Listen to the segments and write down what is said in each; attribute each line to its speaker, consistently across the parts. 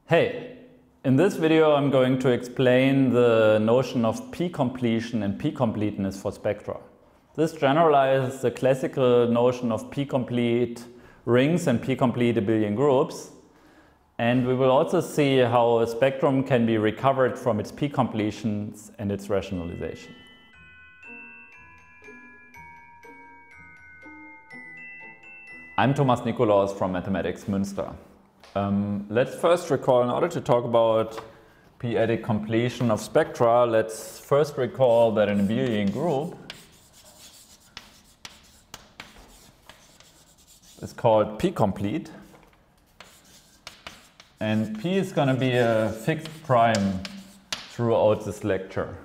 Speaker 1: Hey, in this video I'm going to explain the notion of p-completion and p-completeness for spectra. This generalizes the classical notion of p-complete rings and p-complete abelian groups, and we will also see how a spectrum can be recovered from its p-completions and its rationalization. I'm Thomas Nikolaus from Mathematics Münster. Let's first recall, in order to talk about p-adic completion of spectra, let's first recall that an abelian group is called p-complete, and p is going to be a fixed prime throughout this lecture.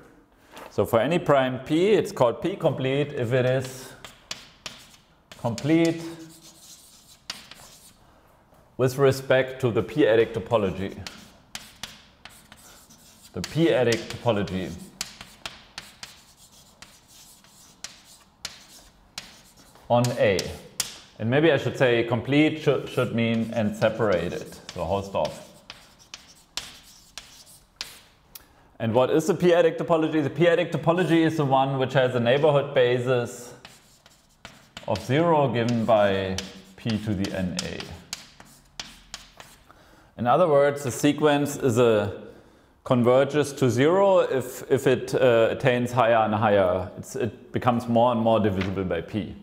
Speaker 1: So for any prime p, it's called p-complete if it is complete with respect to the p-adic topology. The p-adic topology. On A. And maybe I should say complete should mean and separated, so host off. And what is the p-adic topology? The p-adic topology is the one which has a neighborhood basis of 0 given by p to the na. In other words, the sequence converges to 0 if it attains higher and higher. It becomes more and more divisible by p.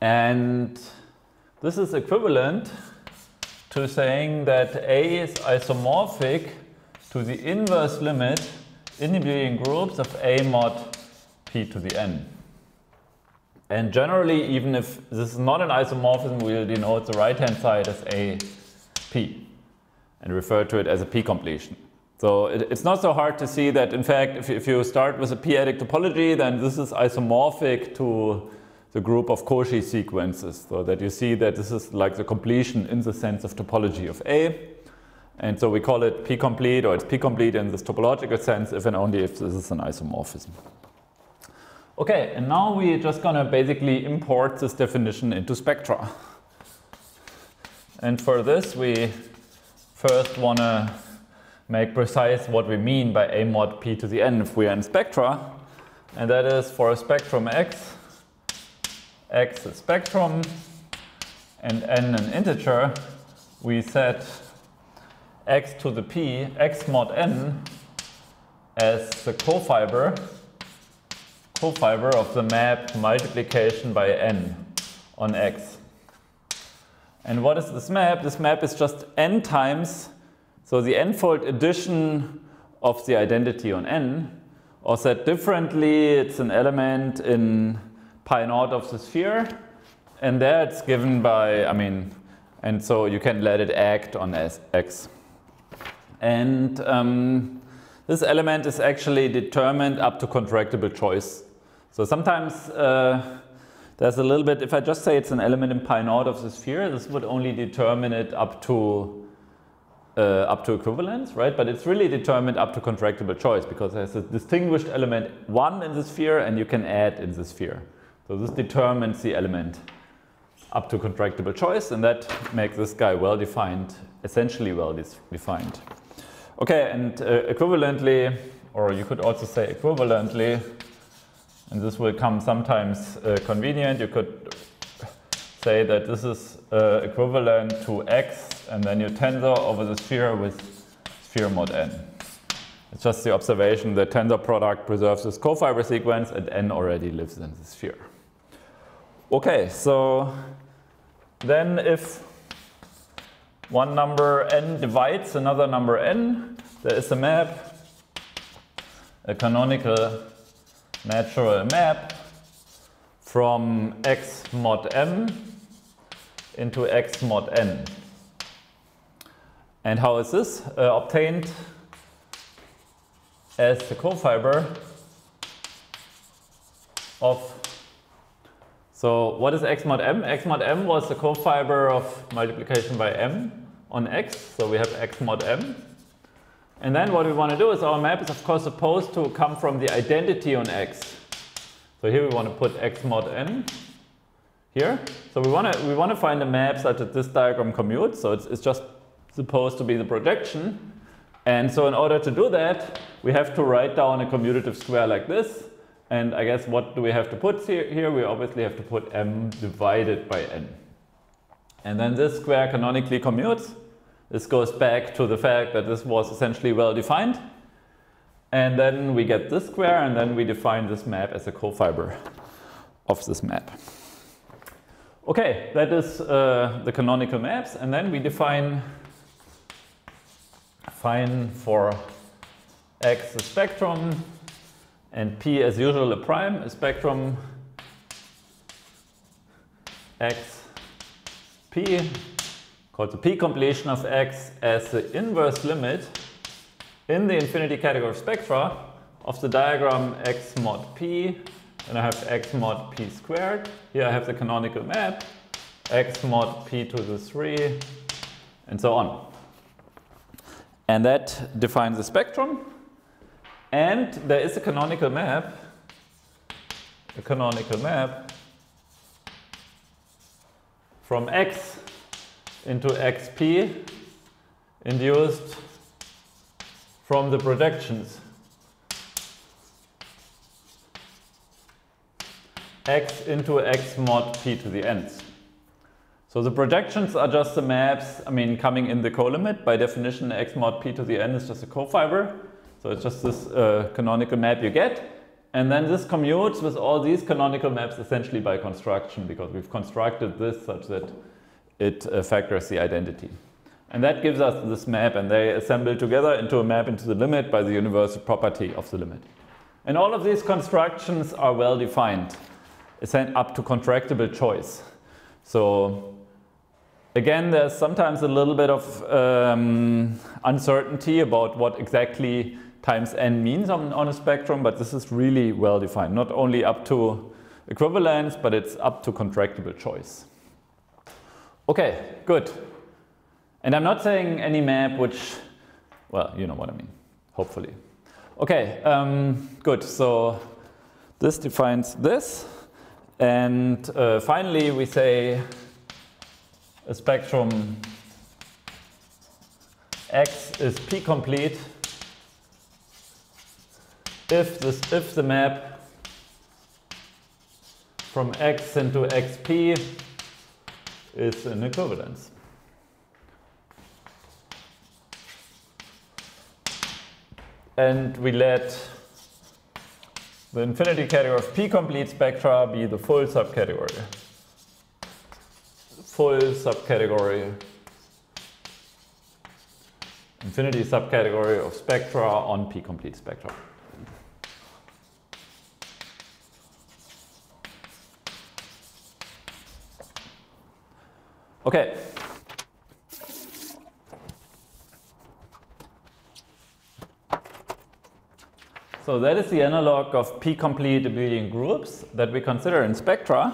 Speaker 1: And this is equivalent to saying that A is isomorphic to the inverse limit in abelian groups of A mod p to the n. And generally, even if this is not an isomorphism, we'll denote the right-hand side as A p and refer to it as a p-completion. So it's not so hard to see that, in fact, if you start with a p-adic topology, then this is isomorphic to the group of Cauchy sequences, so that you see that this is like the completion in the sense of topology of A. And so we call it p-complete, or it's p-complete in this topological sense if and only if this is an isomorphism. Okay, and now we're just going to basically import this definition into spectra. And for this we first want to make precise what we mean by A mod p to the n if we are in spectra. And that is for a spectrum x is spectrum and n an integer, we set x to the p, x mod n, as the cofiber of the map multiplication by n on x. And what is this map? This map is just n times, so the n-fold addition of the identity on n, or said differently, it's an element in pi naught of the sphere, and there it's given by, and so you can let it act on x. And this element is actually determined up to contractible choice. So sometimes there's a little bit, if I just say it's an element in pi naught of the sphere, this would only determine it up to equivalence, right? But it's really determined up to contractible choice because there's a distinguished element 1 in the sphere and you can add in the sphere. So this determines the element up to contractible choice, and that makes this guy well defined, essentially well defined. Okay, and equivalently, or you could also say equivalently, and this will come sometimes convenient, you could say that this is equivalent to x and then you tensor over the sphere with sphere mod n. It's just the observation that tensor product preserves this cofiber sequence and n already lives in the sphere. Okay, so then if one number n divides another number n, there is a map, a canonical natural map from x mod m into x mod n. And how is this obtained? As the cofiber of, so what is x mod m? X mod m was the cofiber of multiplication by m on x, so we have x mod m. And then what we want to do is our map is of course supposed to come from the identity on x. So here we want to put x mod n here. So we want to find a map such that this diagram commutes, so it's just supposed to be the projection. And so in order to do that, we have to write down a commutative square like this. And I guess what do we have to put here? We obviously have to put m divided by n. And then this square canonically commutes. This goes back to the fact that this was essentially well defined. And then we get this square, and then we define this map as a cofiber of this map. Okay, that is the canonical maps. And then we define for x a spectrum, and p as usual a prime, a spectrum x p, called the p completion of x as the inverse limit in the infinity category of spectra of the diagram x mod p, and I have x mod p squared. Here I have the canonical map, x mod p to the 3, and so on. And that defines the spectrum. And there is a canonical map from x into xp induced from the projections x into x mod p to the nth. So the projections are just the maps, I mean, coming in the colimit. By definition, x mod p to the n is just a cofiber. So it's just this canonical map you get. And then this commutes with all these canonical maps essentially by construction, because we've constructed this such that it factors the identity. And that gives us this map, and they assemble together into a map into the limit by the universal property of the limit. And all of these constructions are well defined, up to contractible choice. So again, there's sometimes a little bit of uncertainty about what exactly times n means on a spectrum, but this is really well defined. Not only up to equivalence, but it's up to contractible choice. Okay, good. And I'm not saying any map which, well, you know what I mean, hopefully. Okay, good. So this defines this. And finally, we say a spectrum X is p-complete if the map from X into XP is an equivalence. And we let the infinity category of p-complete spectra be the full subcategory. Infinity subcategory of spectra on p-complete spectra. Okay. So that is the analog of p-complete abelian groups that we consider in spectra.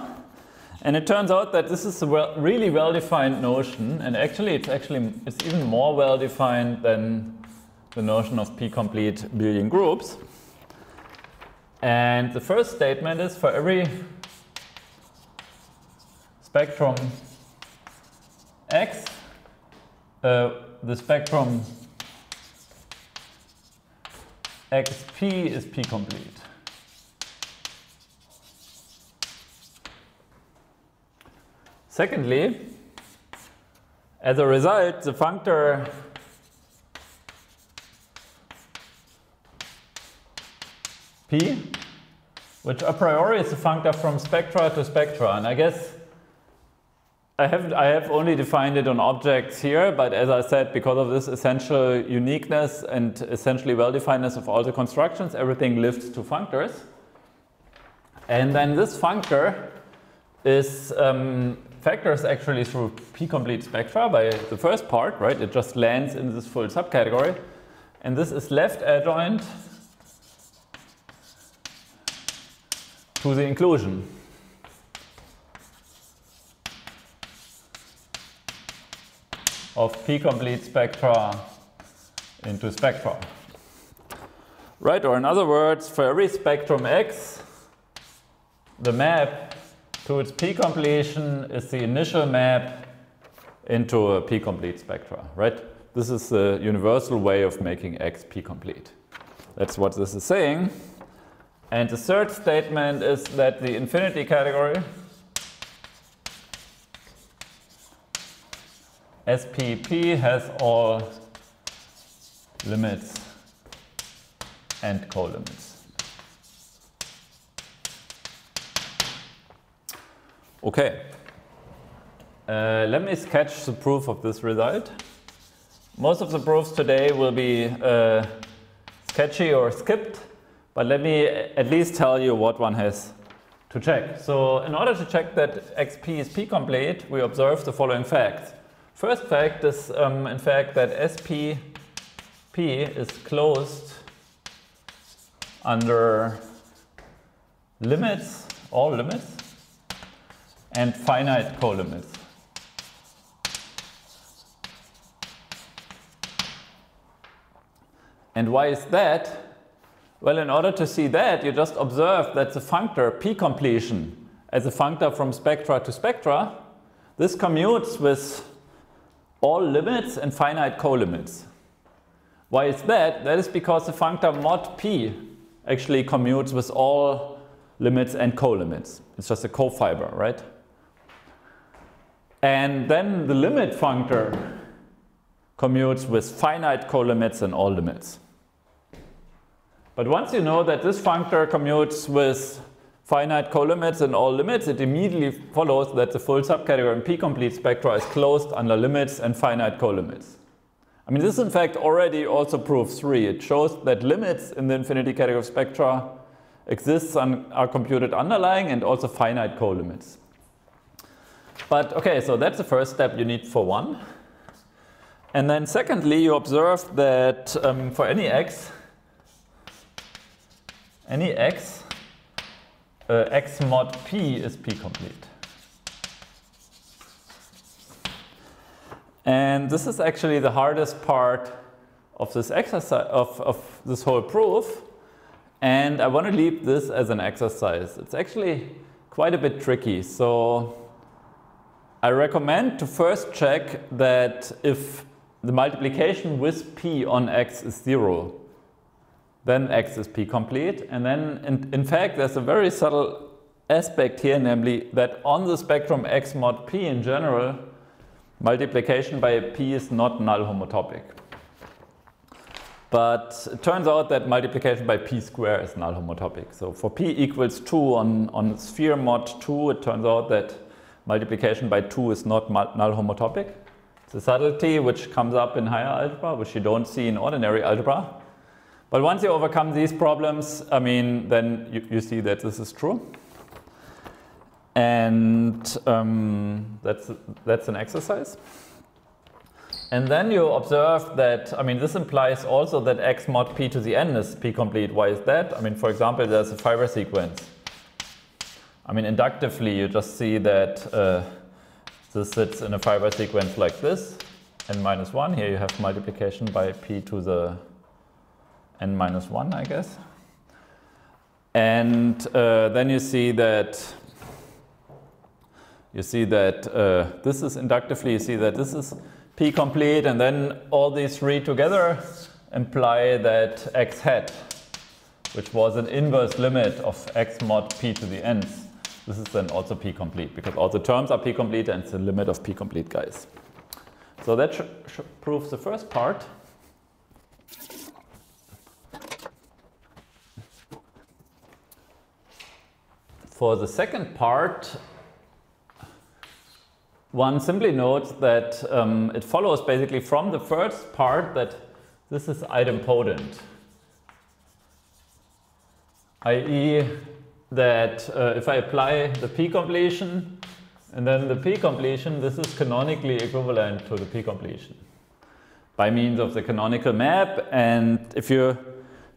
Speaker 1: And it turns out that this is a really well-defined notion, and actually it's even more well-defined than the notion of p-complete abelian groups. And the first statement is for every spectrum X, the spectrum XP is p-complete. Secondly, as a result, the functor P, which a priori is a functor from spectra to spectra, and I guess I have only defined it on objects here, but as I said, because of this essential uniqueness and essentially well-definedness of all the constructions, everything lifts to functors. And then this functor is factors actually through p-complete spectra by the first part, right? It just lands in this full subcategory. And this is left adjoint to the inclusion. Of p-complete spectra into spectra. Right, or in other words, for every spectrum X, the map to its p-completion is the initial map into a p-complete spectra, right? this is the universal way of making X p-complete. That's what this is saying. And the third statement is that the infinity category SPP has all limits and colimits. Okay. Let me sketch the proof of this result. Most of the proofs today will be sketchy or skipped, but let me at least tell you what one has to check. So in order to check that XP is p-complete, we observe the following facts. First fact is in fact that SPP is closed under limits, all limits, and finite colimits. And why is that? Well, in order to see that, you just observe that the functor p-completion as a functor from spectra to spectra, this commutes with all limits and finite colimits. Why is that? That is because the functor mod p actually commutes with all limits and colimits. It's just a cofiber, right? And then the limit functor commutes with finite colimits and all limits. But once you know that this functor commutes with finite colimits and all limits, it immediately follows that the full subcategory in p-complete spectra is closed under limits and finite colimits. I mean, this in fact already also proves 3. It shows that limits in the infinity category of spectra exist and are computed underlying, and also finite colimits. But okay, so that's the first step you need for 1. And then secondly, you observe that for any x, x mod p is p-complete. And this is actually the hardest part of this exercise, of this whole proof. And I want to leave this as an exercise. It's actually quite a bit tricky. So I recommend to first check that if the multiplication with p on x is 0, then x is p-complete. And then in fact there's a very subtle aspect here, namely that on the spectrum x mod p in general, multiplication by p is not null homotopic. But it turns out that multiplication by p square is null homotopic. So for p equals 2 on sphere mod 2, it turns out that multiplication by 2 is not null homotopic. It's a subtlety which comes up in higher algebra, which you don't see in ordinary algebra. But once you overcome these problems, I mean, then you see that this is true. And that's an exercise. And then you observe that, I mean, this implies also that x mod p to the n is p-complete. Why is that? I mean, for example, there's a fiber sequence. I mean, inductively, you just see that this sits in a fiber sequence like this, n-1. Here you have multiplication by p to the n-1, I guess. And then you see that this is inductively, you see that this is p-complete, and then all these 3 together imply that x hat, which was an inverse limit of x mod p to the n's, this is then also p-complete, because all the terms are p-complete and it's the limit of p-complete guys. So that proves the first part. For the second part, one simply notes that it follows basically from the first part that this is idempotent, i.e. that if I apply the p-completion and then the p-completion, this is canonically equivalent to the p-completion by means of the canonical map. And if you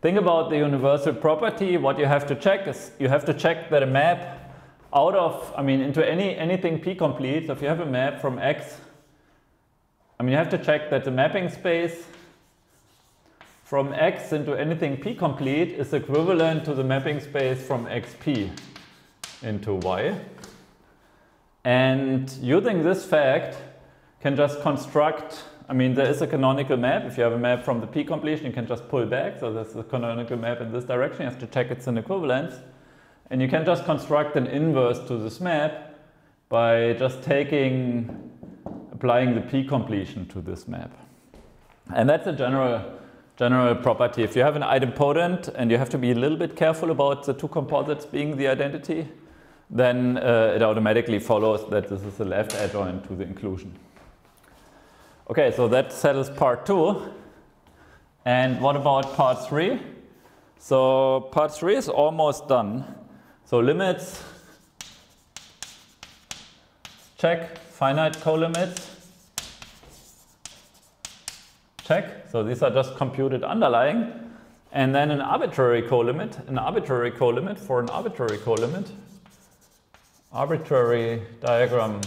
Speaker 1: think about the universal property, what you have to check is you have to check that a map out of, I mean, into anything p-complete. So if you have a map from x, I mean, you have to check that the mapping space from x into anything p-complete is equivalent to the mapping space from xp into y. And using this fact can just construct I mean, there is a canonical map. If you have a map from the P completion, you can just pull back. So there's a canonical map in this direction. You have to check it's an equivalence. And you can just construct an inverse to this map by just applying the P completion to this map. And that's a general property. If you have an idempotent and you have to be a little bit careful about the two composites being the identity, then it automatically follows that this is a left adjoint to the inclusion. Okay, so that settles part 2. And what about part 3? So part 3 is almost done. So limits, check, finite colimits, check. So these are just computed underlying. And then an arbitrary colimit for an arbitrary colimit. Arbitrary diagram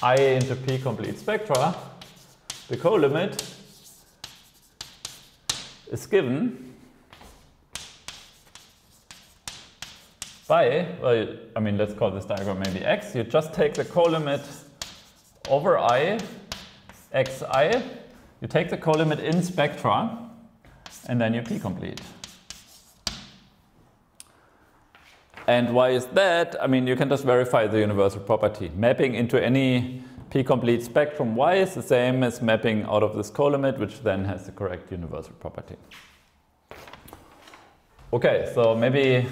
Speaker 1: I into P complete spectra. The colimit is given by, well, I mean, let's call this diagram maybe X. You just take the colimit over I, Xi. You take the colimit in spectra, and then you P complete. And why is that? I mean, you can just verify the universal property. Mapping into any P complete spectrum Y is the same as mapping out of this colimit, which then has the correct universal property. Okay, so maybe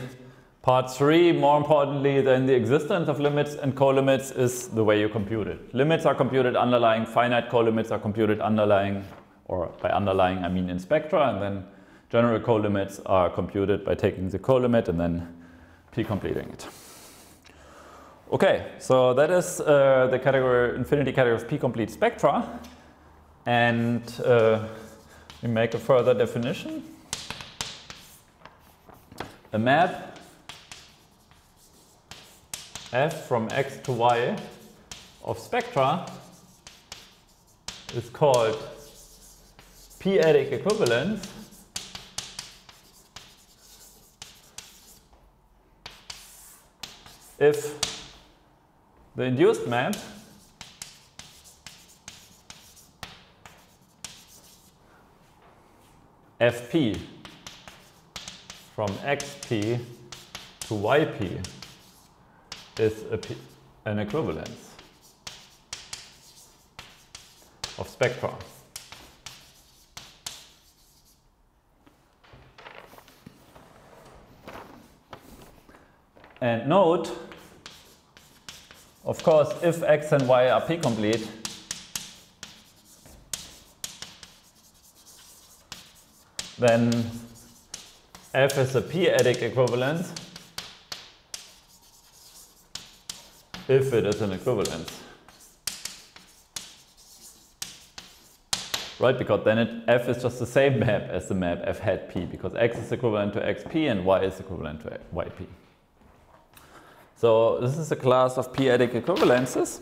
Speaker 1: part 3, more importantly than the existence of limits and colimits, is the way you compute it. Limits are computed underlying, finite colimits are computed underlying, or by underlying I mean in spectra, and then general colimits are computed by taking the colimit and then P completing it. Okay, so that is the category, infinity category of P complete spectra, and we make a further definition. A map F from X to Y of spectra is called p-adic equivalence if the induced map Fp from Xp to Yp is an equivalence of spectra. And note, of course, if X and Y are P complete, then F is a p-adic equivalence if it is an equivalence. Right, because then F is just the same map as the map F hat P, because X is equivalent to Xp and Y is equivalent to Yp. So this is a class of p-adic equivalences,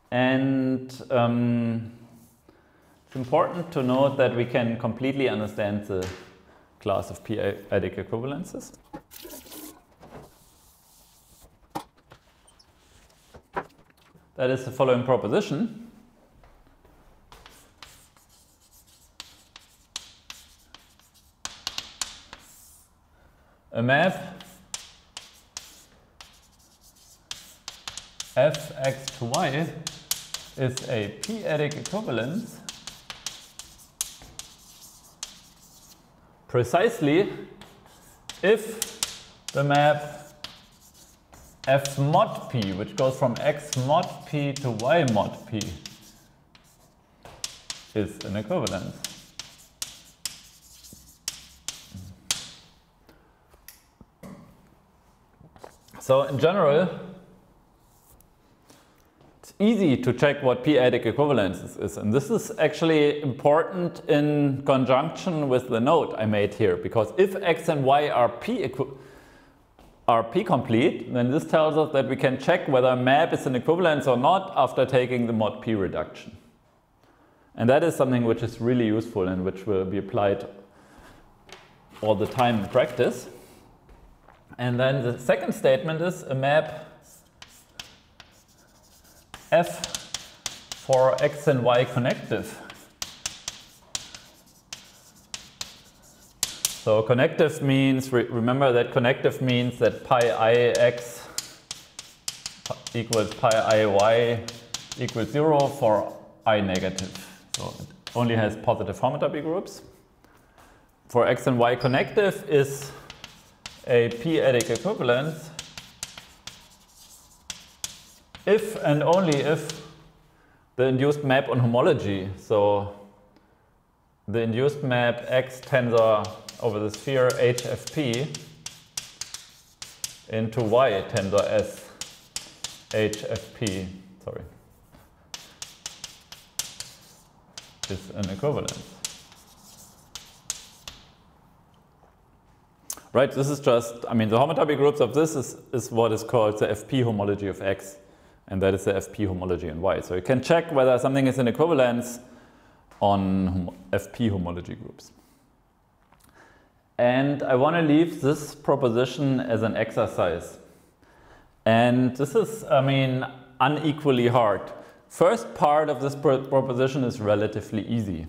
Speaker 1: and it's important to note that we can completely understand the class of p-adic equivalences. That is the following proposition. A map Fx to Y is a p-adic equivalence precisely if the map F mod P, which goes from X mod P to Y mod P, is an equivalence. So in general, it's easy to check what p-adic equivalence is, and this is actually important in conjunction with the note I made here, because if X and Y are P complete, then this tells us that we can check whether a map is an equivalence or not after taking the mod P reduction. And that is something which is really useful and which will be applied all the time in practice. And then the second statement is a map F for x and y connective. So connective means, remember that connective means that pi I x equals pi I y equals 0 for I negative. So it only has positive homotopy groups. For x and y connective is a p-adic equivalence if and only if the induced map on homology, so the induced map x tensor over the sphere HFP into y tensor S HFP, is an equivalence. Right, this is just, I mean, the homotopy groups of this is what is called the FP homology of x, and that is the FP homology in y. So you can check whether something is an equivalence on FP homology groups. And I want to leave this proposition as an exercise. And this is, I mean, unequally hard. First part of this proposition is relatively easy.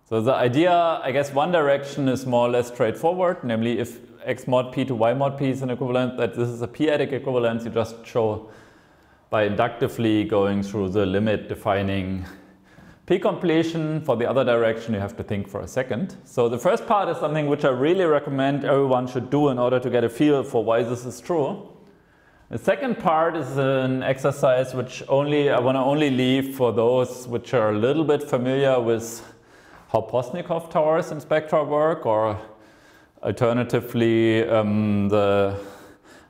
Speaker 1: So the idea, I guess one direction is more or less straightforward, namely if x mod p to y mod p is an equivalent, that this is a p-adic equivalence, you just show by inductively going through the limit defining p-completion. For the other direction you have to think for a second. So the first part is something which I really recommend everyone should do in order to get a feel for why this is true. The second part is an exercise which I want to only leave for those which are a little bit familiar with how Postnikov towers in spectra work, or alternatively the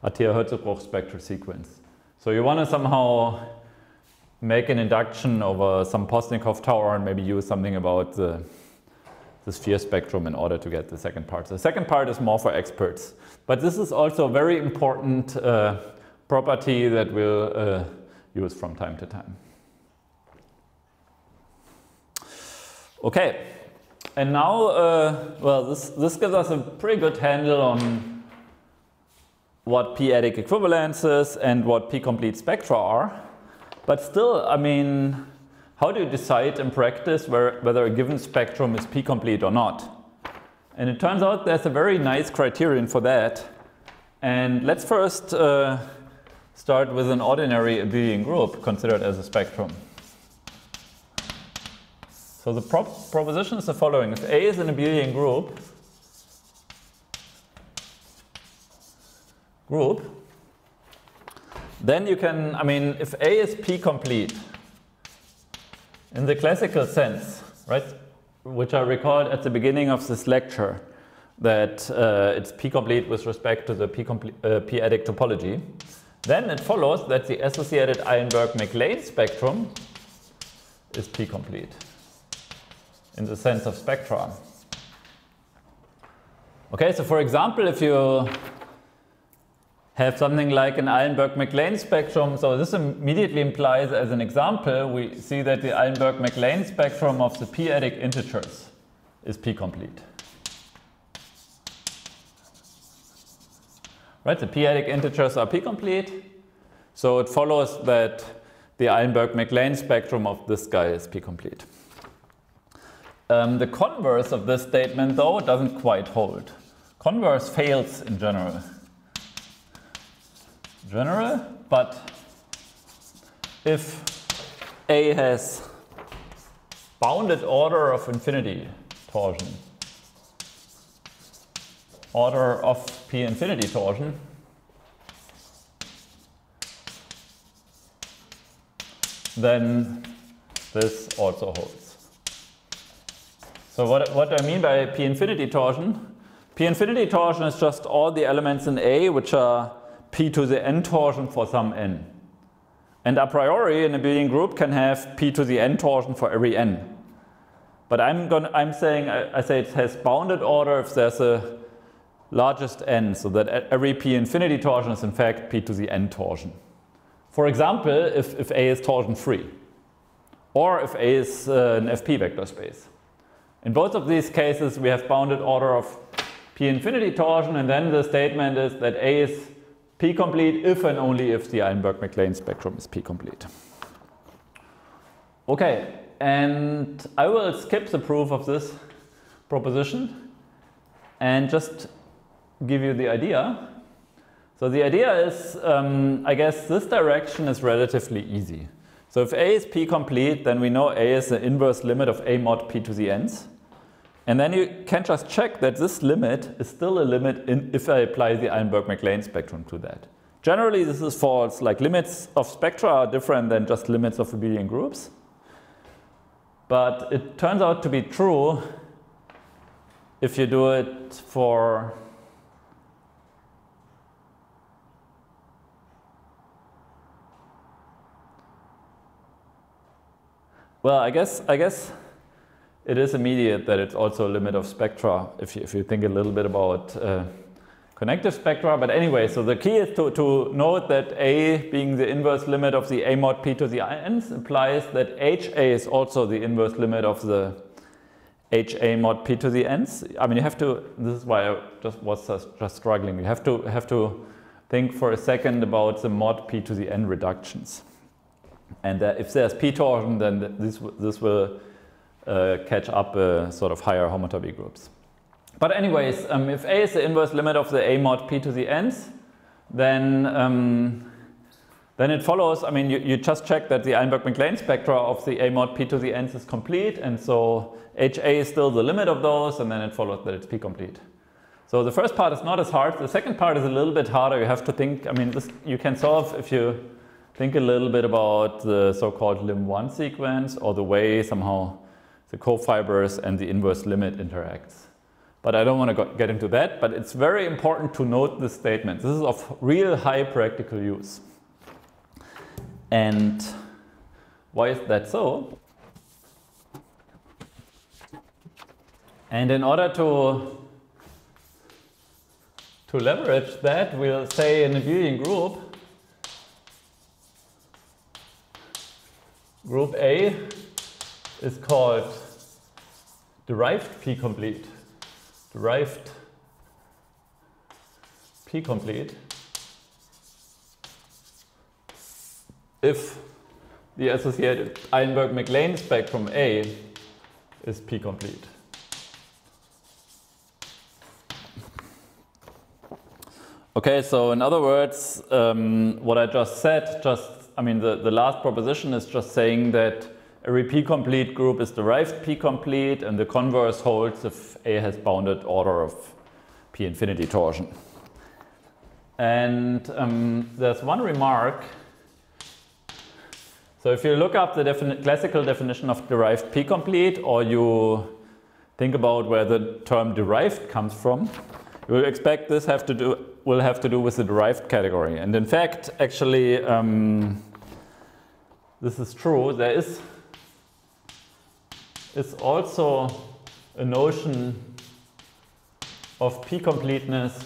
Speaker 1: Atiyah-Hirzebruch spectral sequence. So you want to somehow make an induction over some Postnikov tower and maybe use something about the sphere spectrum in order to get the second part. So the second part is more for experts. But this is also a very important property that we'll use from time to time. Okay, and now, well, this gives us a pretty good handle on what p-adic equivalences and what p-complete spectra are. But still, I mean, how do you decide in practice whether a given spectrum is p-complete or not? And it turns out there's a very nice criterion for that. And let's first start with an ordinary abelian group considered as a spectrum. So the proposition is the following. If A is an abelian group, then you can, I mean, if A is p-complete, in the classical sense, right, which I recalled at the beginning of this lecture, that it's p-complete with respect to the p-adic topology, then it follows that the associated Eilenberg-MacLane spectrum is p-complete in the sense of spectra. Okay, so for example, if you have something like an Eilenberg-MacLane spectrum, so this immediately implies, as an example, we see that the Eilenberg-MacLane spectrum of the p-adic integers is p-complete. Right, the p-adic integers are p-complete, so it follows that the Eilenberg-MacLane spectrum of this guy is p-complete. The converse of this statement, though, doesn't quite hold. Converse fails in general. But if A has bounded order of infinity torsion, order of p infinity torsion, then this also holds. So what do I mean by p infinity torsion? P infinity torsion is just all the elements in A which are p to the n torsion for some n. And a priori, an abelian group can have p to the n torsion for every n. But I say it has bounded order if there's a largest n, so that every p infinity torsion is in fact p to the n torsion. For example, if A is torsion free, or if A is an FP vector space. In both of these cases, we have bounded order of p infinity torsion, and then the statement is that A is p-complete if and only if the Eilenberg-MacLane spectrum is p-complete. Okay, and I will skip the proof of this proposition and just give you the idea. So the idea is, I guess this direction is relatively easy. So if A is p complete, then we know A is the inverse limit of A mod p to the nth. And then you can just check that this limit is still a limit if I apply the Eilenberg-MacLane spectrum to that. Generally, this is false. Like limits of spectra are different than just limits of abelian groups. But it turns out to be true if you do it for well, I guess it is immediate that it's also a limit of spectra if you think a little bit about connective spectra. But anyway, so the key is to note that A being the inverse limit of the A mod p to the nth implies that HA is also the inverse limit of the HA mod p to the nth. I mean, you have to, this is why I was just struggling. You have to think for a second about the mod p to the n reductions. And if there's p torsion, then this will catch up sort of higher homotopy groups. But anyways, if A is the inverse limit of the A mod p to the nth, then it follows, I mean, you just check that the Eilenberg-MacLane spectra of the A mod p to the nth is complete, and so HA is still the limit of those, and then it follows that it's p complete. So the first part is not as hard. The second part is a little bit harder. You have to think, I mean, this you can solve if you think a little bit about the so-called lim1 sequence, or the way somehow the cofibers and the inverse limit interacts. But I don't want to get into that, but it's very important to note this statement. This is of real high practical use. And why is that so? And in order to leverage that, we'll say in a abelian group A is called derived p-complete. Derived p-complete if the associated Eilenberg-MacLane spectrum A is p-complete. Okay, so in other words, what I just said, I mean, the last proposition is just saying that every p-complete group is derived p-complete, and the converse holds if A has bounded order of p-infinity torsion. And there's one remark. So if you look up the classical definition of derived p-complete, or you think about where the term derived comes from, you will expect this will have to do with the derived category. And in fact, actually, this is true. There is also a notion of p-completeness,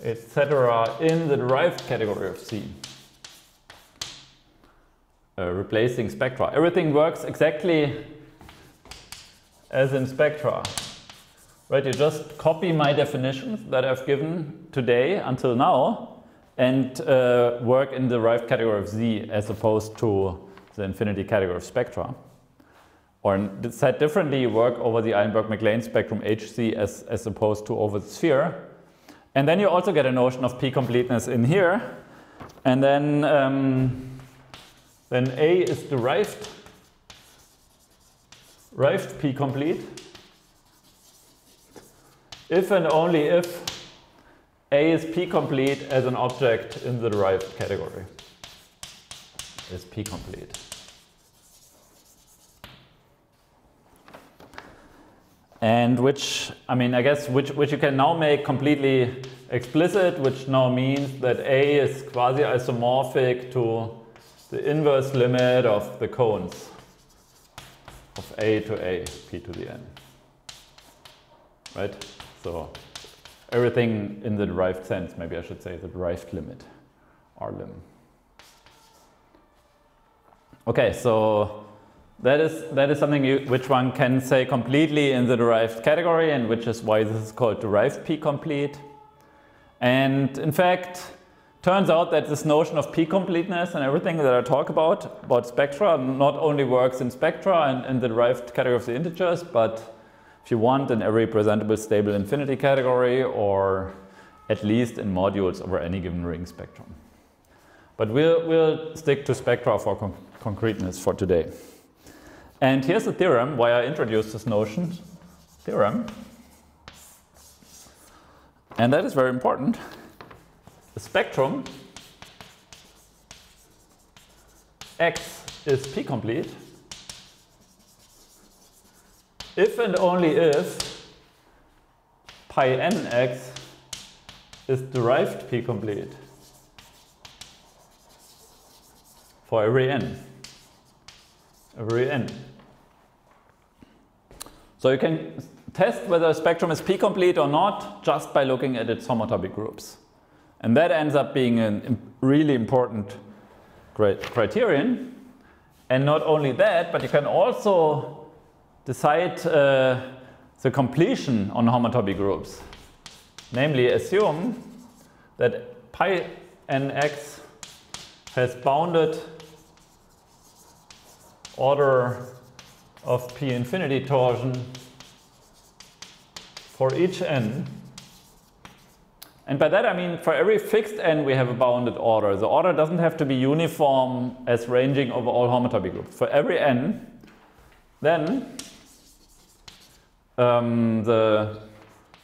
Speaker 1: etc., in the derived category of C, replacing spectra. Everything works exactly as in spectra. Right? You just copy my definitions that I've given today until now and work in the derived category of Z as opposed to the infinity category of spectra. Or said differently, you work over the Eilenberg-MacLane spectrum HC as opposed to over the sphere. And then you also get a notion of p-completeness in here. And then A is derived p-complete if and only if A is p-complete as an object in the derived category. Is p-complete. And which, I mean, I guess which you can now make completely explicit, which now means that A is quasi-isomorphic to the inverse limit of the cones of A to A, p to the n. Right? So everything in the derived sense, maybe I should say the derived limit, R lim. Okay, so that is something which one can say completely in the derived category, and which is why this is called derived p-complete. And in fact, turns out that this notion of p-completeness and everything that I talk about spectra, not only works in spectra and in the derived category of the integers, but if you want, in every presentable stable infinity category, or at least in modules over any given ring spectrum. But we'll stick to spectra for concreteness for today. And here's the theorem why I introduced this notion. Theorem. And that is very important. The spectrum X is p-complete if and only if pi nx is derived p-complete for every n. So you can test whether a spectrum is p-complete or not just by looking at its homotopy groups. And that ends up being a really important criterion. And not only that, but you can also decide the completion on homotopy groups. Namely, assume that pi nx has bounded order of p infinity torsion for each n. And by that I mean for every fixed n we have a bounded order. The order doesn't have to be uniform as ranging over all homotopy groups. For every n, then the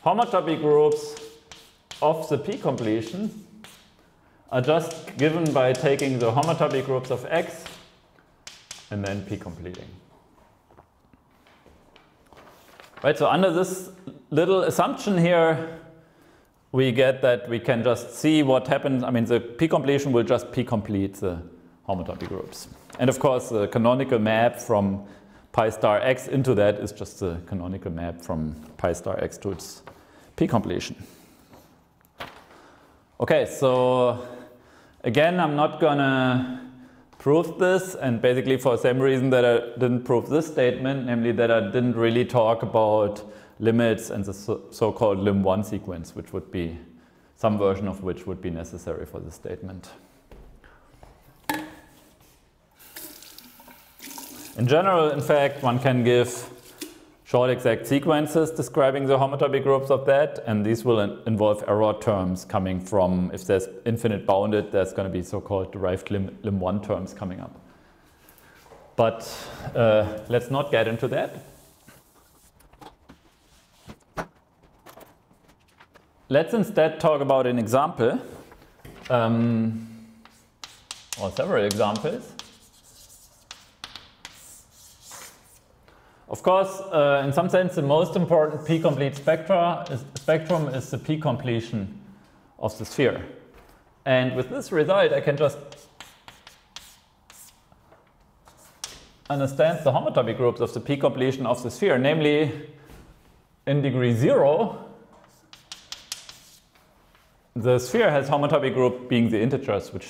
Speaker 1: homotopy groups of the p-completion are just given by taking the homotopy groups of x and then p-completing. Right, so under this little assumption here, we get that we can just see what happens. I mean, the p-completion will just p-complete the homotopy groups. And of course, the canonical map from pi star x into that is just the canonical map from pi star x to its p-completion. Okay, so again, I'm not gonna prove this, and basically for the same reason that I didn't prove this statement, namely that I didn't really talk about limits and the so-called lim1 sequence, which would be some version of which would be necessary for this statement. In general, in fact, one can give short exact sequences describing the homotopy groups of that, and these will involve error terms coming from, if there's infinite bounded, there's going to be so-called derived lim1 terms coming up. But let's not get into that. Let's instead talk about an example, or several examples. Of course, in some sense, the most important p-complete spectrum is the p-completion of the sphere. And with this result, I can just understand the homotopy groups of the p-completion of the sphere, namely in degree 0, the sphere has homotopy group being the integers, which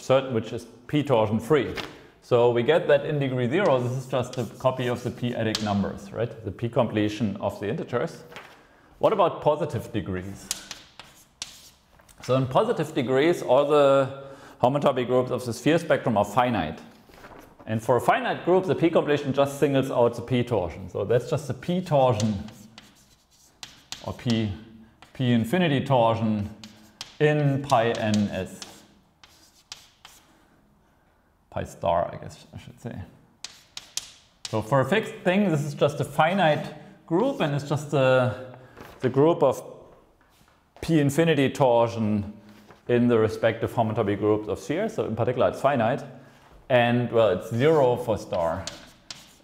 Speaker 1: is p-torsion free. So we get that in degree 0, this is just a copy of the p-adic numbers, right? The p-completion of the integers. What about positive degrees? So in positive degrees, all the homotopy groups of the sphere spectrum are finite. And for a finite group, the p-completion just singles out the p-torsion. So that's just the p-torsion, or p-infinity torsion in pi ns. Pi star, I guess I should say. So for a fixed thing, this is just a finite group, and it's just the group of p-infinity torsion in the respective homotopy groups of spheres. So in particular, it's finite. And well, it's 0 for star,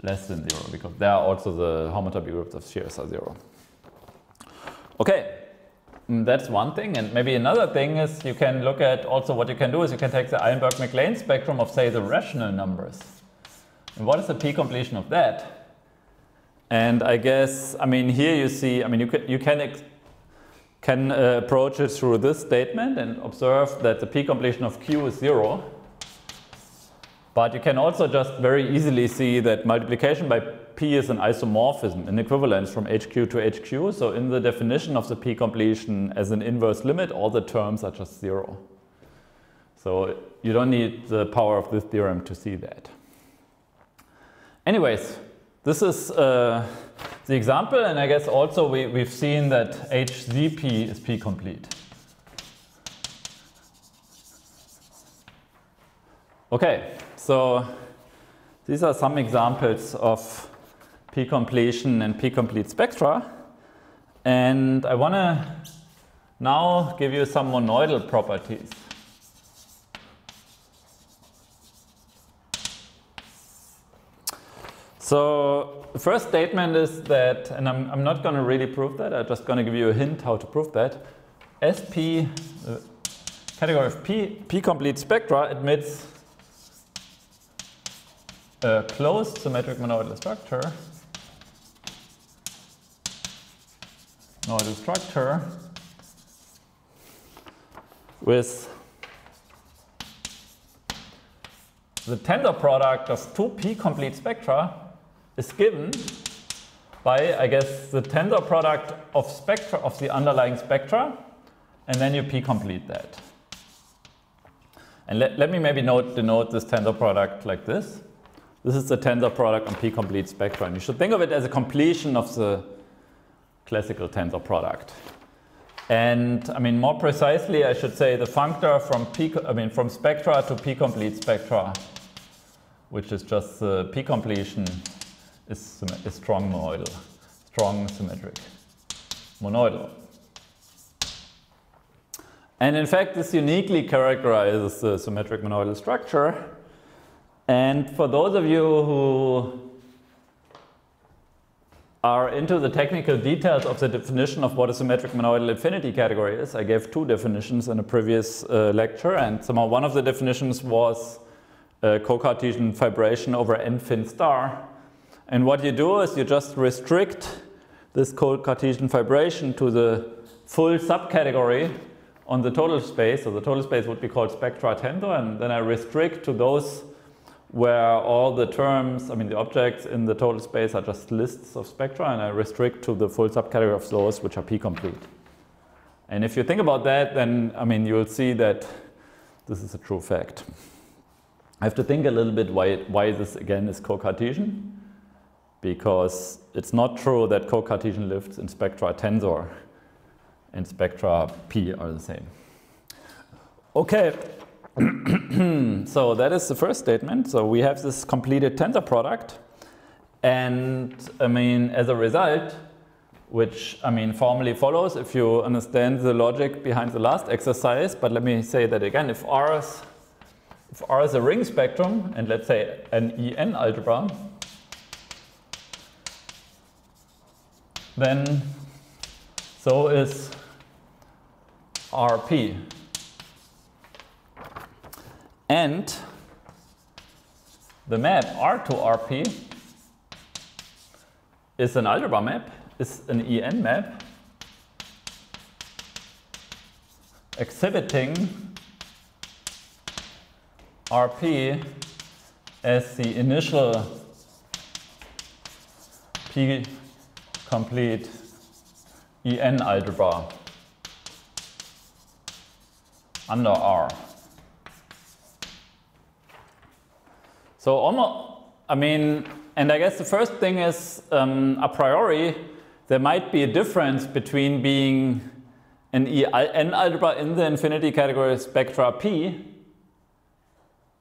Speaker 1: less than 0, because there are also the homotopy groups of spheres are 0. Okay. That's one thing, and maybe another thing is you can look at also what you can do is you can take the Eilenberg-MacLane spectrum of, say, the rational numbers. And what is the p-completion of that? And I guess, I mean, here you see, I mean, you can approach it through this statement and observe that the p-completion of Q is 0. But you can also just very easily see that multiplication by P is an isomorphism, an equivalence from HQ to HQ. So in the definition of the p-completion as an inverse limit, all the terms are just 0. So you don't need the power of this theorem to see that. Anyways, this is the example, and I guess also we've seen that HZP is p-complete. Okay, so these are some examples of p-completion and p-complete spectra. And I want to now give you some monoidal properties. So the first statement is that, and I'm not going to really prove that, I'm just going to give you a hint how to prove that. SP, the category of p-complete spectra, admits a closed symmetric monoidal structure. With the tensor product of two p-complete spectra is given by, I guess, the tensor product of spectra of the underlying spectra, and then you p-complete that. And let me maybe denote this tensor product like this. This is the tensor product on p-complete spectra, and you should think of it as a completion of the classical tensor product. And I mean, more precisely, I should say the functor from spectra to p-complete spectra, which is just the p-completion, is strong monoidal, strong symmetric monoidal. And in fact, this uniquely characterizes the symmetric monoidal structure. And for those of you who are into the technical details of the definition of what a symmetric monoidal infinity category is, I gave two definitions in a previous lecture, and somehow one of the definitions was co-Cartesian fibration over n fin star. And what you do is you just restrict this co-Cartesian fibration to the full subcategory on the total space. So the total space would be called spectra tensor, and then I restrict to those where all the terms, the objects in the total space are just lists of spectra, and I restrict to the full subcategory of those which are p-complete. And if you think about that, then you'll see that this is a true fact. I have to think a little bit why this again is co-Cartesian, because it's not true that co-Cartesian lifts in spectra tensor and spectra p are the same. Okay. So that is the first statement. So we have this completed tensor product, and as a result, which formally follows if you understand the logic behind the last exercise, but let me say that again, if R is a ring spectrum, and let's say an En algebra, then so is Rp. And the map R to Rp is an algebra map, is an En map exhibiting Rp as the initial p-complete En algebra under R. So almost, and I guess the first thing is, a priori, there might be a difference between being an En algebra in the infinity category spectra P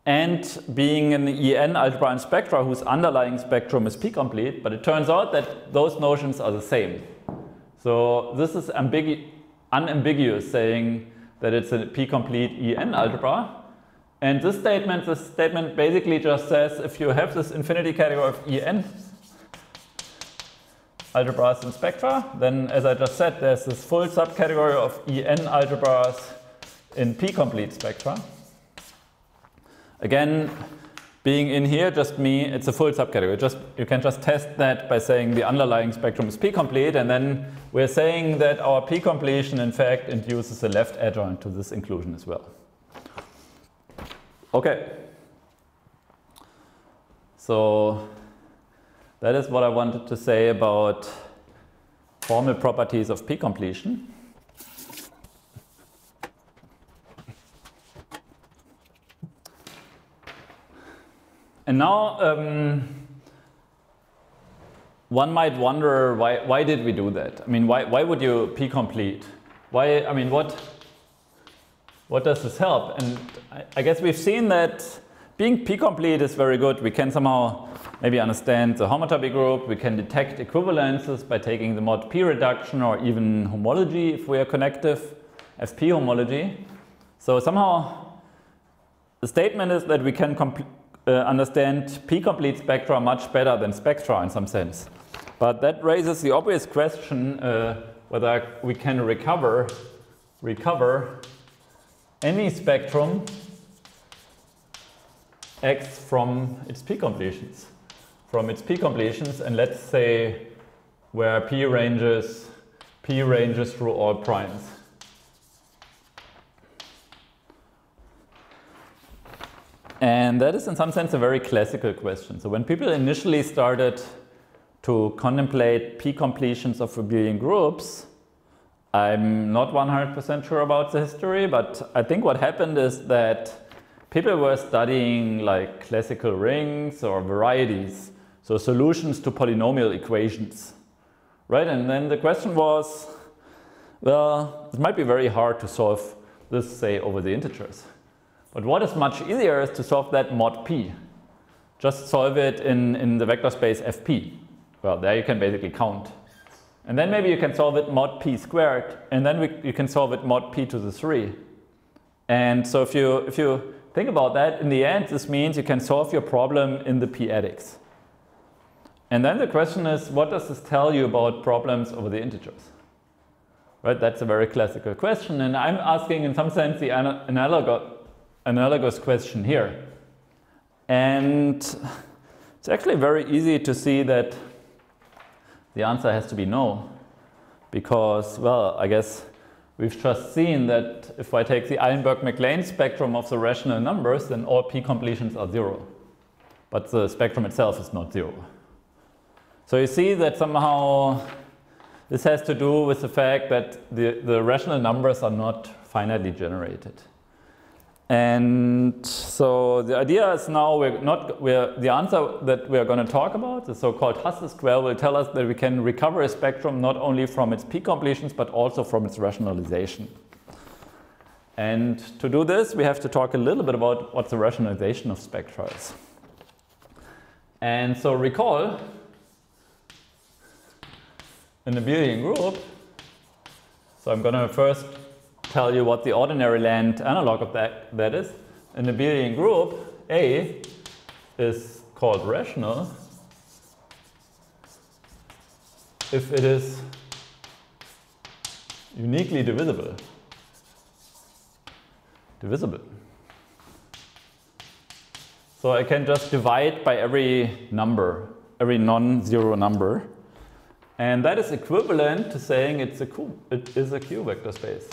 Speaker 1: and being an En algebra in spectra whose underlying spectrum is p-complete, but it turns out that those notions are the same. So this is unambiguous, saying that it's a p-complete En algebra. And this statement basically just says if you have this infinity category of En algebras in spectra, then as I just said, there's this full subcategory of En algebras in p-complete spectra. Again, being in here just means it's a full subcategory. You can just test that by saying the underlying spectrum is p-complete, and then we're saying that our p-completion in fact induces a left adjoint to this inclusion as well. Okay, so that is what I wanted to say about formal properties of p-completion. And now one might wonder why did we do that? I mean, why would you p-complete? Why? I mean, what does this help? And I guess we've seen that being p-complete is very good. We can somehow maybe understand the homotopy group. We can detect equivalences by taking the mod p reduction or even homology if we are connective, fp homology. So somehow the statement is that we can understand p-complete spectra much better than spectra in some sense. But that raises the obvious question whether we can recover any spectrum X from its p-completions. And let's say where p ranges through all primes. And that is in some sense a very classical question. So when people initially started to contemplate p-completions of abelian groups, I'm not 100% sure about the history, but I think what happened is that people were studying like classical rings or varieties, so solutions to polynomial equations, right? And then the question was, well, it might be very hard to solve this, say, over the integers. But what is much easier is to solve that mod p. Just solve it in the vector space fp. Well, there you can basically count. And then maybe you can solve it mod p squared, and then you can solve it mod p to the 3. And so if you think about that, in the end, this means you can solve your problem in the p-adics. And then the question is, what does this tell you about problems over the integers? Right, that's a very classical question, and I'm asking in some sense the analogous question here. And it's actually very easy to see that the answer has to be no, because, well, I guess we've just seen that if I take the Eilenberg-MacLane spectrum of the rational numbers, then all p-completions are 0. But the spectrum itself is not 0. So you see that somehow this has to do with the fact that the rational numbers are not finitely generated. And so the idea is now the answer that we are going to talk about, the so-called Hasse-square, will tell us that we can recover a spectrum not only from its p-completions but also from its rationalization. And to do this, we have to talk a little bit about what the rationalization of spectra is. And so recall an abelian group. So I'm going to first tell you what the ordinary land analog of that is. An abelian group A is called rational if it is uniquely divisible. So I can just divide by every number, every non-zero number. And that is equivalent to saying it is a Q vector space.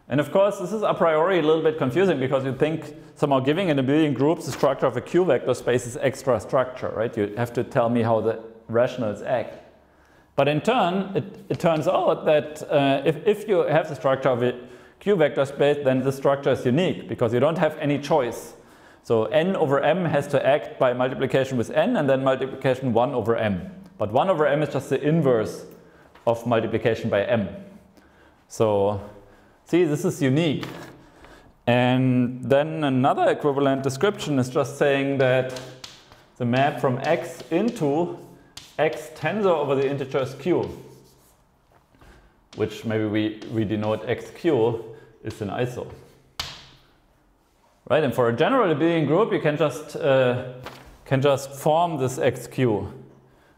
Speaker 1: And of course, this is a priori a little bit confusing because you think somehow giving an abelian group the structure of a Q vector space is extra structure, right? You have to tell me how the rationals act. But in turn, it turns out that if you have the structure of a Q vector space, then the structure is unique because you don't have any choice. So n over m has to act by multiplication with n and then multiplication 1 over m. But 1 over m is just the inverse of multiplication by m. So see, this is unique. And then another equivalent description is just saying that the map from x into x tensor over the integers q, which maybe we denote xq, is an iso. Right, and for a general abelian group, you can just form this xq,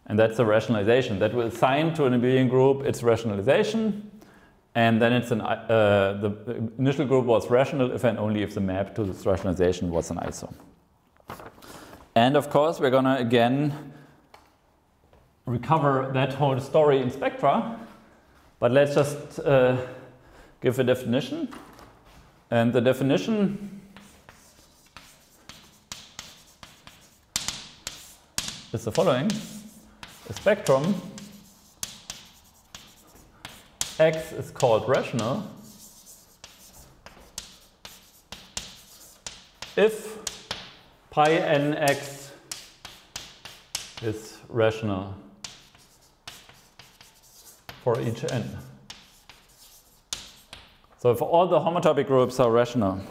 Speaker 1: and that's a rationalization that will assign to an abelian group its rationalization, and then it's the initial group was rational if and only if the map to this rationalization was an iso. And of course, we're going to again recover that whole story in spectra, but let's just give a definition, and the definition is the following. A spectrum X is called rational if pi nx is rational for each n. So if all the homotopy groups are rational,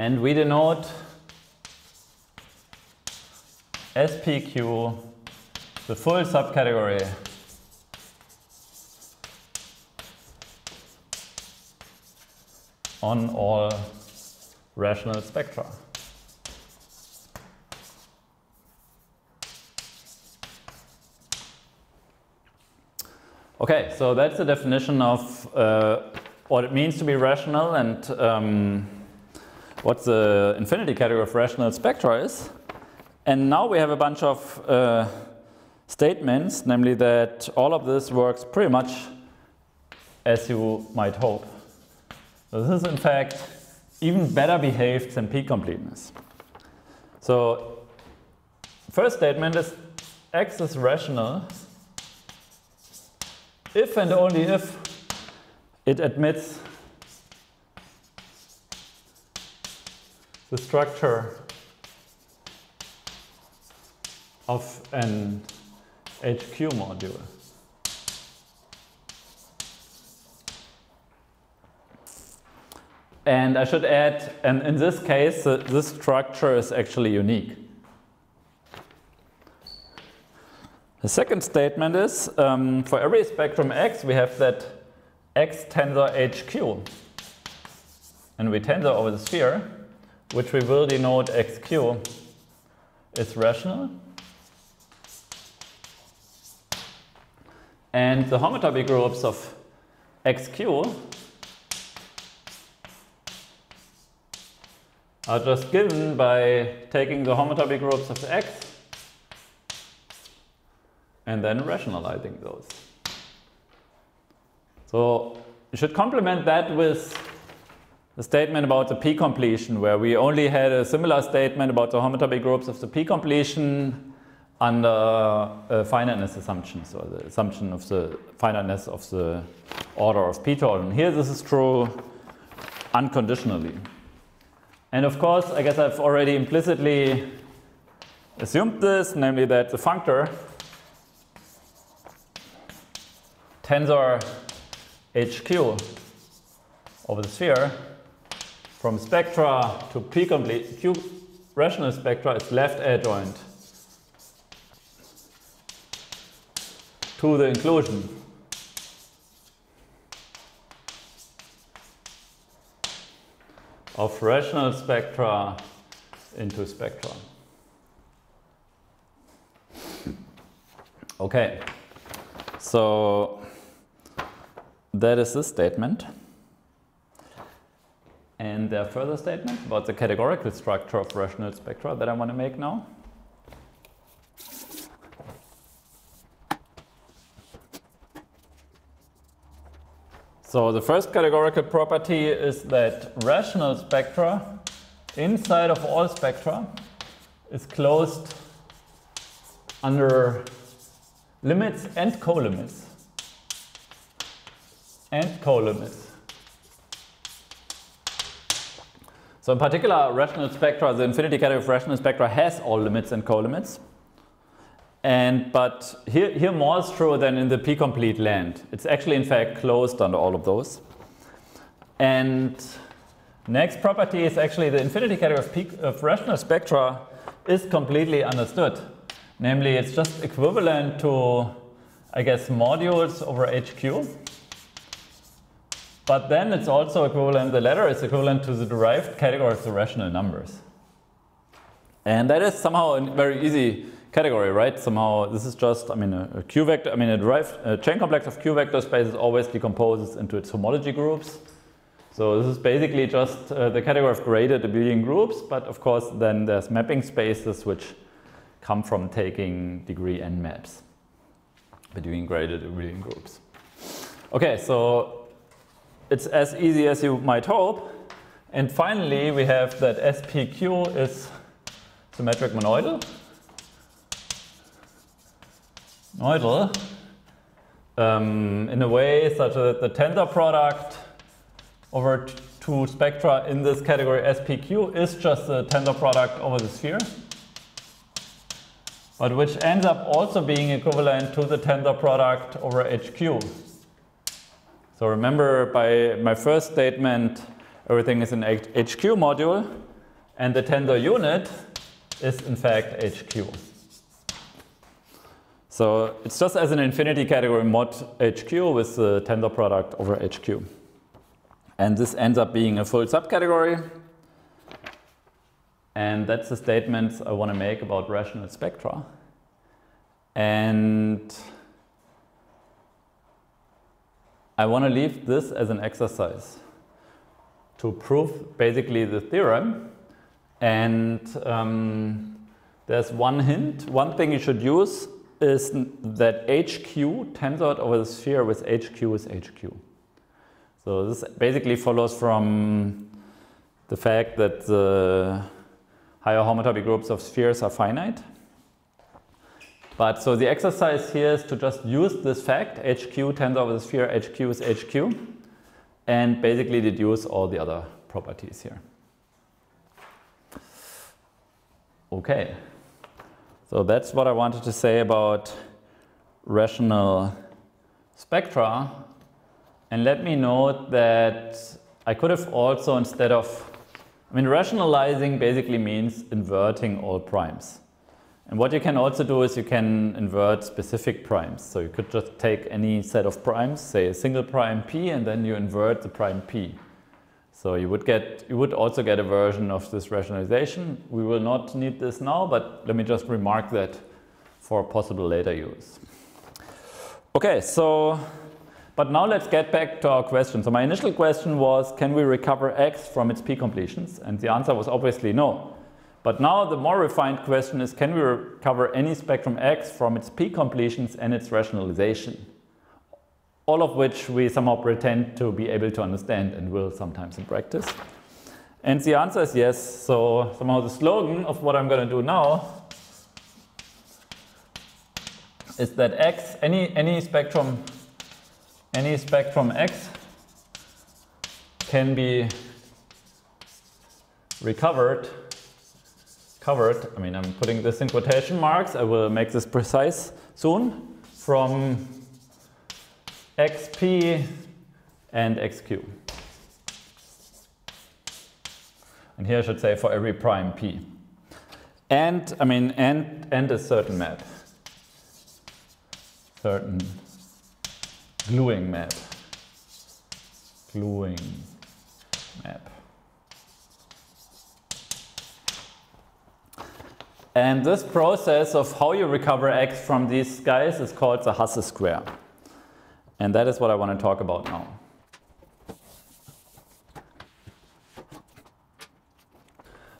Speaker 1: and we denote SPQ the full subcategory on all rational spectra. Okay, so that's the definition of what it means to be rational and what the infinity category of rational spectra is. And now we have a bunch of statements, namely that all of this works pretty much as you might hope. So this is in fact even better behaved than p-completeness. So first statement is X is rational if and only if it admits the structure of an HQ module. And I should add, and in this case, this structure is actually unique. The second statement is, for every spectrum X, we have that X tensor HQ. And we tensor over the sphere, which we will denote XQ is rational. And the homotopy groups of XQ are just given by taking the homotopy groups of X and then rationalizing those. So you should complement that with the statement about the p-completion, where we only had a similar statement about the homotopy groups of the p-completion under finiteness assumptions, or the assumption of the finiteness of the order of p-torsion. Here this is true unconditionally. And of course, I guess I've already implicitly assumed this, namely that the functor tensor HQ over the sphere from spectra to p-complete Q rational spectra is left adjoint to the inclusion of rational spectra into spectra. Okay, so that is this statement. And there are further statements about the categorical structure of rational spectra that I want to make now. So the first categorical property is that rational spectra inside of all spectra is closed under limits and colimits. So in particular, rational spectra, the infinity category of rational spectra has all limits and colimits. But here more is true than in the p-complete land. It's actually in fact closed under all of those. And next property is actually the infinity category of rational spectra is completely understood. Namely, it's just equivalent to, I guess, modules over HQ. But then it's also equivalent, the latter is equivalent to the derived category of the rational numbers. And that is somehow a very easy category, right? Somehow this is just, a Q vector, a chain complex of Q vector spaces always decomposes into its homology groups. So this is basically just the category of graded abelian groups, but of course then there's mapping spaces which come from taking degree n maps between graded abelian groups. Okay, so it's as easy as you might hope. And finally we have that SPQ is symmetric monoidal. In a way such that the tensor product over two spectra in this category SPQ is just the tensor product over the sphere, but which ends up also being equivalent to the tensor product over HQ. So remember, by my first statement, everything is in HQ module, and the tensor unit is in fact HQ. So it's just as an infinity category mod HQ with the tensor product over HQ. And this ends up being a full subcategory. And that's the statements I want to make about rational spectra. And I want to leave this as an exercise to prove basically the theorem. And there's one hint. One thing you should use is that HQ tensored over the sphere with HQ is HQ. So this basically follows from the fact that the higher homotopy groups of spheres are finite. But so the exercise here is to just use this fact, HQ tensor over the sphere, HQ is HQ, and basically deduce all the other properties here. Okay, so that's what I wanted to say about rational spectra. And let me note that I could have also, instead of, rationalizing basically means inverting all primes. And what you can also do is you can invert specific primes. So you could just take any set of primes, say a single prime p, and then you invert the prime p. So you would also get a version of this rationalization. We will not need this now, but let me just remark that for possible later use. Okay, so, but now let's get back to our question. So my initial question was, can we recover X from its p-completions? And the answer was obviously no. But now the more refined question is, can we recover any spectrum X from its p-completions and its rationalization? All of which we somehow pretend to be able to understand and will sometimes in practice. And the answer is yes. So somehow the slogan of what I'm going to do now is that X, any spectrum X can be recovered, I'm putting this in quotation marks, I will make this precise soon, from XP and XQ. And here I should say for every prime P. And, and a certain map. Certain gluing map. Gluing map. And this process of how you recover X from these guys is called the Hasse-square. And that is what I want to talk about now.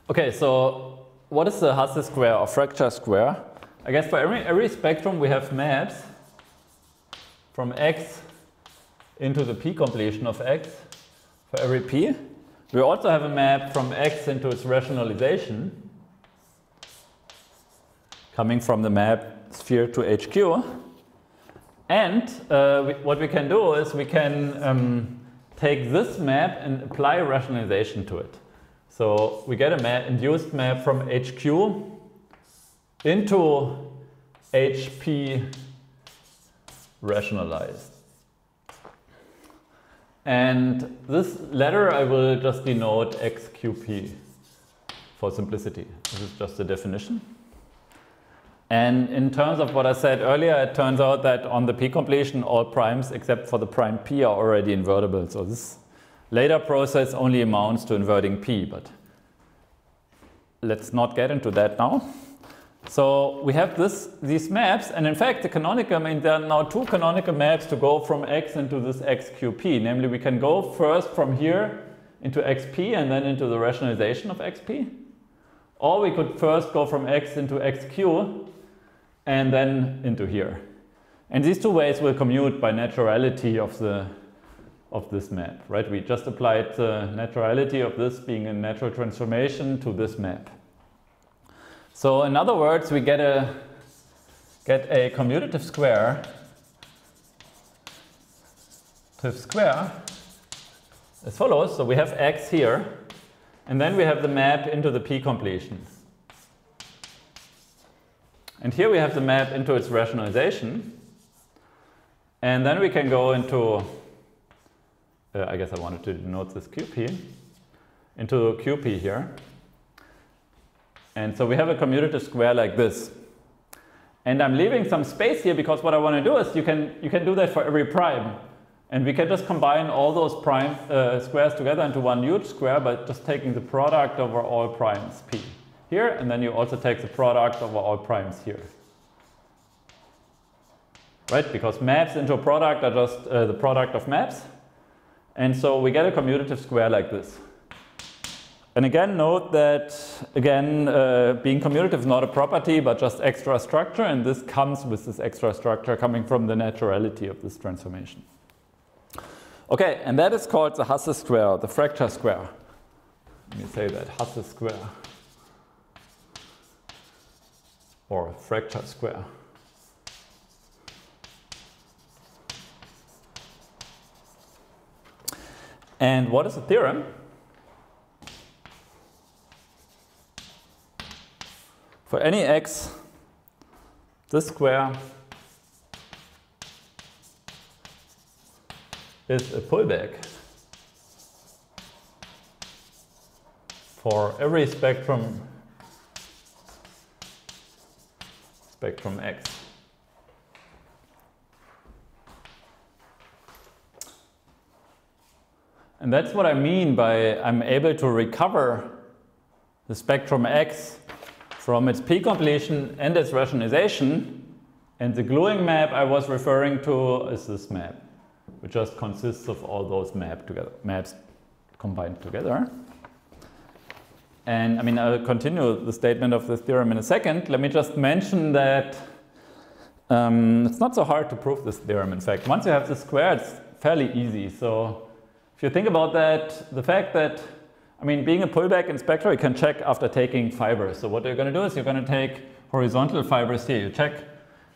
Speaker 1: Okay, so what is the Hasse-square or fracture square? I guess for every spectrum we have maps from X into the p-completion of X for every p. We also have a map from X into its rationalization coming from the map sphere to HQ. And what we can do is we can take this map and apply rationalization to it. So we get a induced map from HQ into HP rationalized. And this letter I will just denote XQP for simplicity. This is just the definition. And in terms of what I said earlier, it turns out that on the p-completion, all primes except for the prime p are already invertible. So this later process only amounts to inverting p, but let's not get into that now. So we have these maps, and in fact the canonical, there are now two canonical maps to go from X into this XQP. Namely, we can go first from here into XP and then into the rationalization of XP. Or we could first go from X into XQ and then into here. And these two ways will commute by naturality of this map, right? We just applied the naturality of this being a natural transformation to this map. So in other words, we get a commutative square as follows. So we have X here, and then we have the map into the P completion. And here we have the map into its rationalization. And then we can go into, I guess I wanted to denote this QP, into QP here. And so we have a commutative square like this. And I'm leaving some space here because what I want to do is you can do that for every prime. And we can just combine all those prime squares together into one huge square by just taking the product over all primes P here, and then you also take the product over all primes here. Right? Because maps into a product are just the product of maps. And so we get a commutative square like this. And again, note that, again, being commutative is not a property, but just extra structure. And this comes with this extra structure coming from the naturality of this transformation. Okay, and that is called the Hasse-square, the fracture square. Let me say that, Hasse-square. Or fracture square. And what is the theorem? For any x, this square is a pullback for every spectrum x. And that's what I mean by I'm able to recover the spectrum x from its P completion and its rationalization. And the gluing map I was referring to is this map, which just consists of all those maps combined together. And I mean, I'll continue the statement of this theorem in a second. Let me just mention that it's not so hard to prove this theorem. In fact, once you have the square, it's fairly easy. So if you think about that, the fact that, I mean, being a pullback in spectra, you can check after taking fibers. So what you're going to do is you're going to take horizontal fibers here. You check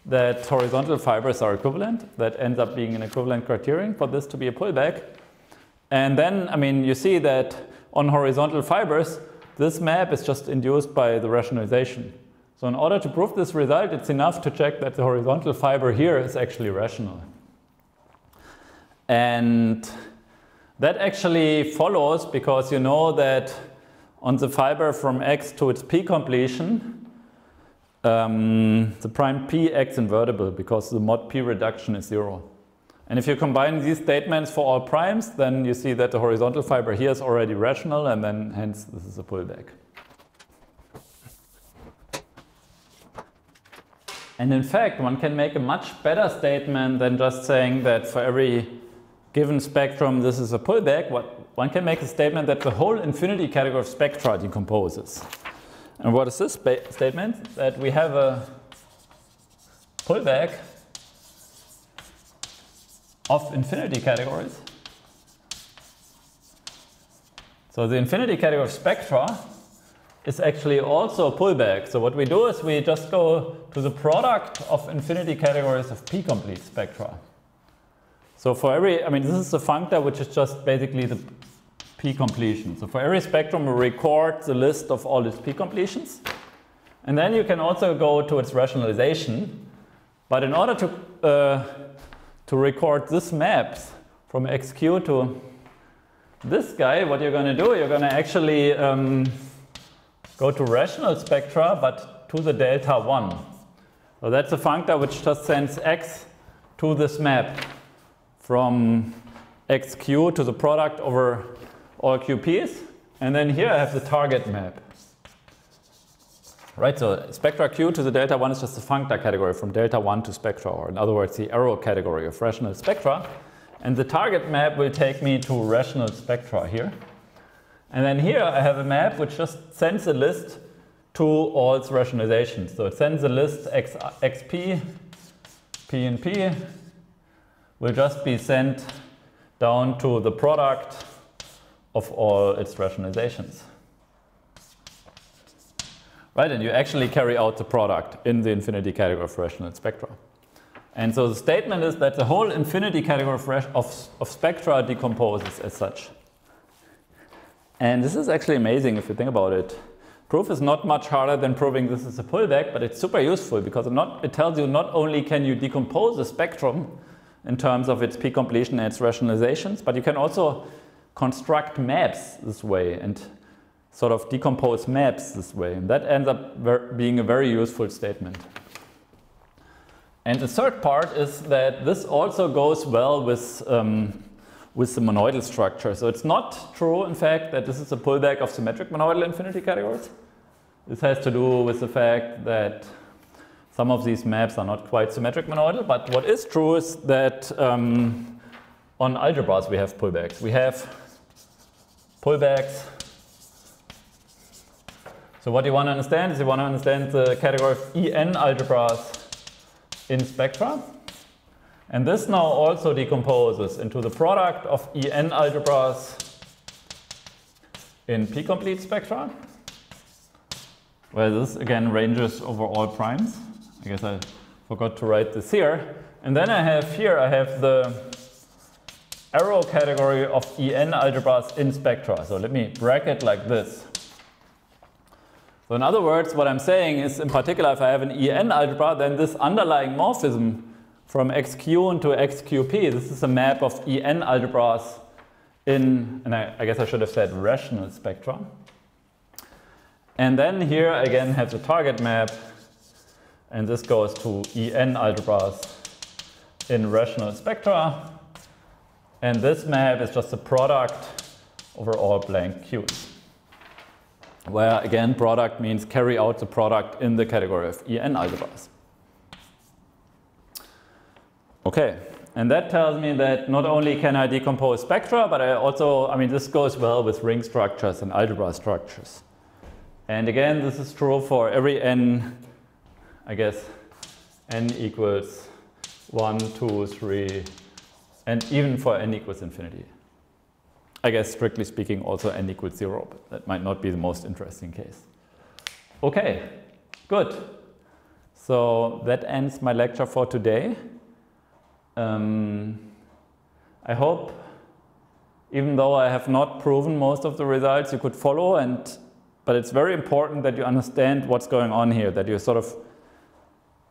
Speaker 1: that horizontal fibers are equivalent. That ends up being an equivalent criterion for this to be a pullback. And then, I mean, you see that on horizontal fibers, this map is just induced by the rationalization. So in order to prove this result, it's enough to check that the horizontal fiber here is actually rational. And that actually follows because you know that on the fiber from x to its P completion, the prime P acts invertible because the mod P reduction is 0. And if you combine these statements for all primes, then you see that the horizontal fiber here is already rational, and then hence this is a pullback. And in fact, one can make a much better statement than just saying that for every given spectrum this is a pullback. One can make a statement that the whole infinity category of spectra decomposes. And what is this statement? That we have a pullback of infinity categories. So the infinity category of spectra is actually also a pullback. So what we do is we just go to the product of infinity categories of P-complete spectra. So for every, I mean, this is the functor which is just basically the P completion. So for every spectrum we record the list of all its P completions. And then you can also go to its rationalization. But in order to record this maps from xq to this guy, what you're going to do, you're going to actually go to rational spectra, but to the delta 1. So that's a functor which just sends x to this map from xq to the product over all qp's. And then here I have the target map. Right, so spectra q to the delta 1 is just a functor category from delta 1 to spectra, or in other words, the arrow category of rational spectra. And the target map will take me to rational spectra here. And then here I have a map which just sends a list to all its rationalizations. So it sends a list xp, p and p will just be sent down to the product of all its rationalizations. Right, and you actually carry out the product in the infinity category of rational spectra. And so the statement is that the whole infinity category of spectra decomposes as such. And this is actually amazing if you think about it. Proof is not much harder than proving this is a pullback, but it's super useful because it tells you not only can you decompose a spectrum in terms of its p-completion and its rationalizations, but you can also construct maps this way and sort of decompose maps this way. And that ends up being a very useful statement. And the third part is that this also goes well with the monoidal structure. So it's not true, in fact, that this is a pullback of symmetric monoidal infinity categories. This has to do with the fact that some of these maps are not quite symmetric monoidal, but what is true is that on algebras we have pullbacks. We have pullbacks. So what you want to understand is you want to understand the category of En algebras in spectra. And this now also decomposes into the product of En algebras in p-complete spectra, where this again ranges over all primes. I guess I forgot to write this here. And then I have the arrow category of En algebras in spectra. So let me bracket like this. So in other words, what I'm saying is, in particular, if I have an En algebra, then this underlying morphism from xq into xqp, this is a map of En algebras in, and I guess I should have said rational spectra. And then here I again have the target map, and this goes to En algebras in rational spectra. And this map is just a product over all blank q's, where again product means carry out the product in the category of En algebras. Okay, and that tells me that not only can I decompose spectra, but I mean this goes well with ring structures and algebra structures. And again, this is true for every n, I guess, n equals 1, 2, 3, and even for n equals infinity. I guess, strictly speaking, also n equals 0, but that might not be the most interesting case. Okay, good. So that ends my lecture for today. I hope, even though I have not proven most of the results, you could follow, but it's very important that you understand what's going on here, that you sort of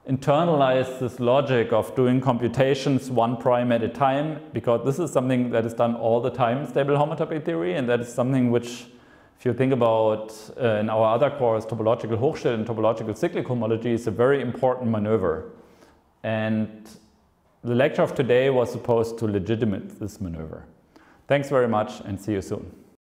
Speaker 1: internalize this logic of doing computations one prime at a time, because this is something that is done all the time in stable homotopy theory, and that is something which, if you think about in our other course, topological Hochschild and topological cyclic homology, is a very important maneuver. And the lecture of today was supposed to legitimate this maneuver. Thanks very much and see you soon.